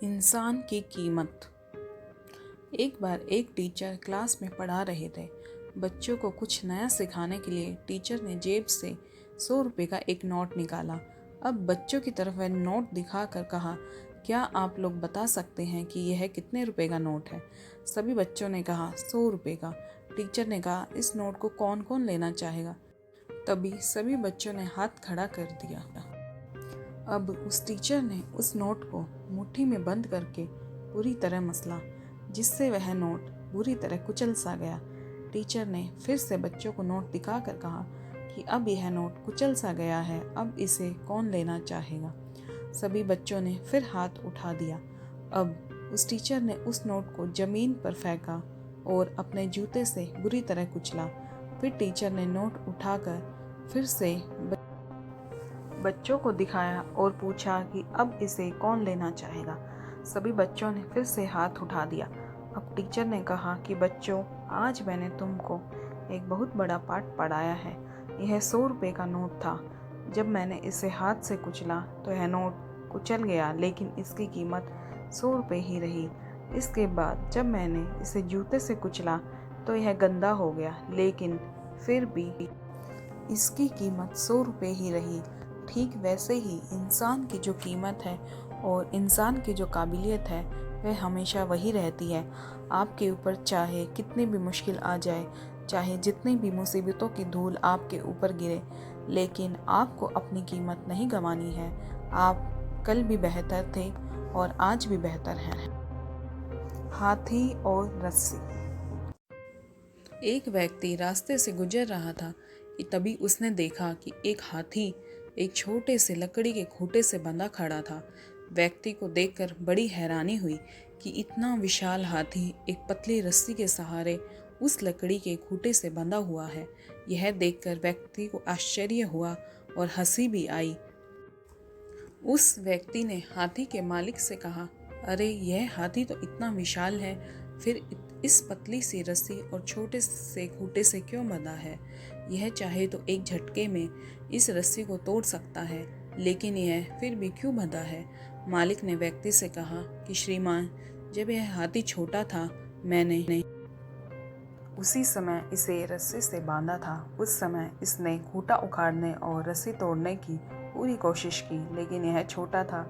इंसान की कीमत। एक बार एक टीचर क्लास में पढ़ा रहे थे। बच्चों को कुछ नया सिखाने के लिए टीचर ने जेब से 100 रुपये का एक नोट निकाला। अब बच्चों की तरफ वह नोट दिखाकर कहा, क्या आप लोग बता सकते हैं कि यह कितने रुपए का नोट है? सभी बच्चों ने कहा 100 रुपये का। टीचर ने कहा, इस नोट को कौन कौन लेना चाहेगा? तभी सभी बच्चों ने हाथ खड़ा कर दिया। अब उस टीचर ने उस नोट को मुट्ठी में बंद करके पूरी तरह मसला, जिससे वह नोट बुरी तरह कुचल सा गया। टीचर ने फिर से बच्चों को नोट दिखाकर कहा कि अब यह नोट कुचल सा गया है, अब इसे कौन लेना चाहेगा? सभी बच्चों ने फिर हाथ उठा दिया। अब उस टीचर ने उस नोट को जमीन पर फेंका और अपने जूते से बुरी तरह कुचला। फिर टीचर ने नोट उठाकर फिर से बच्चों को दिखाया और पूछा कि अब इसे कौन लेना चाहेगा? सभी बच्चों ने फिर से हाथ उठा दिया। अब टीचर ने कहा कि बच्चों, आज मैंने तुमको एक बहुत बड़ा पाठ पढ़ाया है। यह 100 रुपये का नोट था। जब मैंने इसे हाथ से कुचला तो यह नोट कुचल गया, लेकिन इसकी कीमत 100 रुपये ही रही। इसके बाद जब मैंने इसे जूते से कुचला तो यह गंदा हो गया, लेकिन फिर भी इसकी कीमत 100 रुपये ही रही। ठीक वैसे ही इंसान की जो कीमत है और इंसान की जो काबिलियत है वह हमेशा वही रहती है। आपके ऊपर चाहे कितनी भी मुश्किल आ जाए, चाहे जितनी भी मुसीबतों की धूल आपके ऊपर गिरे, लेकिन आपको अपनी कीमत नहीं गंवानी है। आप कल भी बेहतर थे और आज भी बेहतर हैं। हाथी और रस्सी। एक व्यक्ति रास्ते से गुजर रहा था कि तभी उसने देखा कि एक हाथी एक छोटे से लकड़ी के खूंटे से बंधा खड़ा था। व्यक्ति को देखकर बड़ी हैरानी हुई कि इतना विशाल हाथी एक पतली रस्सी के सहारे उस लकड़ी के खूंटे से बंधा हुआ है। यह देखकर व्यक्ति को आश्चर्य हुआ और हंसी भी आई। उस व्यक्ति ने हाथी के मालिक से कहा, अरे यह हाथी तो इतना विशाल है, फिर इस पतली सी रस्सी और छोटे से खूंटे से क्यों बंधा है? यह चाहे तो एक झटके में इस रस्सी को तोड़ सकता है, लेकिन यह फिर भी क्यों बंधा है? मालिक ने व्यक्ति से कहा कि श्रीमान, जब यह हाथी छोटा था मैंने उसी समय इसे रस्सी से बांधा था। उस समय इसने खूंटा उखाड़ने और रस्सी तोड़ने की पूरी कोशिश की, लेकिन यह छोटा था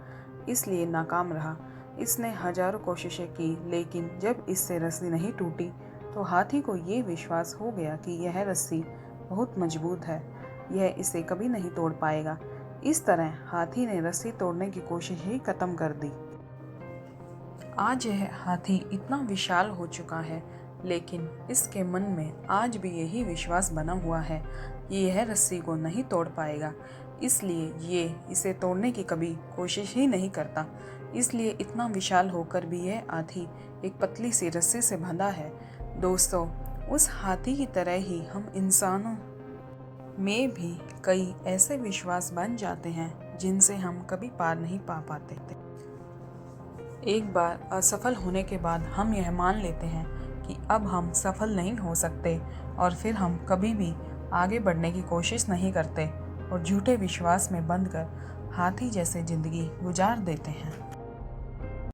इसलिए नाकाम रहा। इसने हजारों कोशिशें की, लेकिन जब इससे रस्सी नहीं टूटी तो हाथी को ये विश्वास हो गया कि यह रस्सी बहुत मजबूत है, यह इसे कभी नहीं तोड़ पाएगा। इस तरह हाथी ने रस्सी तोड़ने की कोशिश ही खत्म कर दी। आज यह हाथी इतना विशाल हो चुका है, लेकिन इसके मन में आज भी यही विश्वास बना हुआ है कि यह रस्सी को नहीं तोड़ पाएगा, इसलिए ये इसे तोड़ने की कभी कोशिश ही नहीं करता। इसलिए इतना विशाल होकर भी यह हाथी एक पतली सी रस्सी से बंधा है। दोस्तों, उस हाथी की तरह ही हम इंसानों में भी कई ऐसे विश्वास बन जाते हैं जिनसे हम कभी पार नहीं पा पाते। एक बार असफल होने के बाद हम यह मान लेते हैं कि अब हम सफल नहीं हो सकते, और फिर हम कभी भी आगे बढ़ने की कोशिश नहीं करते और झूठे विश्वास में बंधकर हाथी जैसे जिंदगी गुजार देते हैं।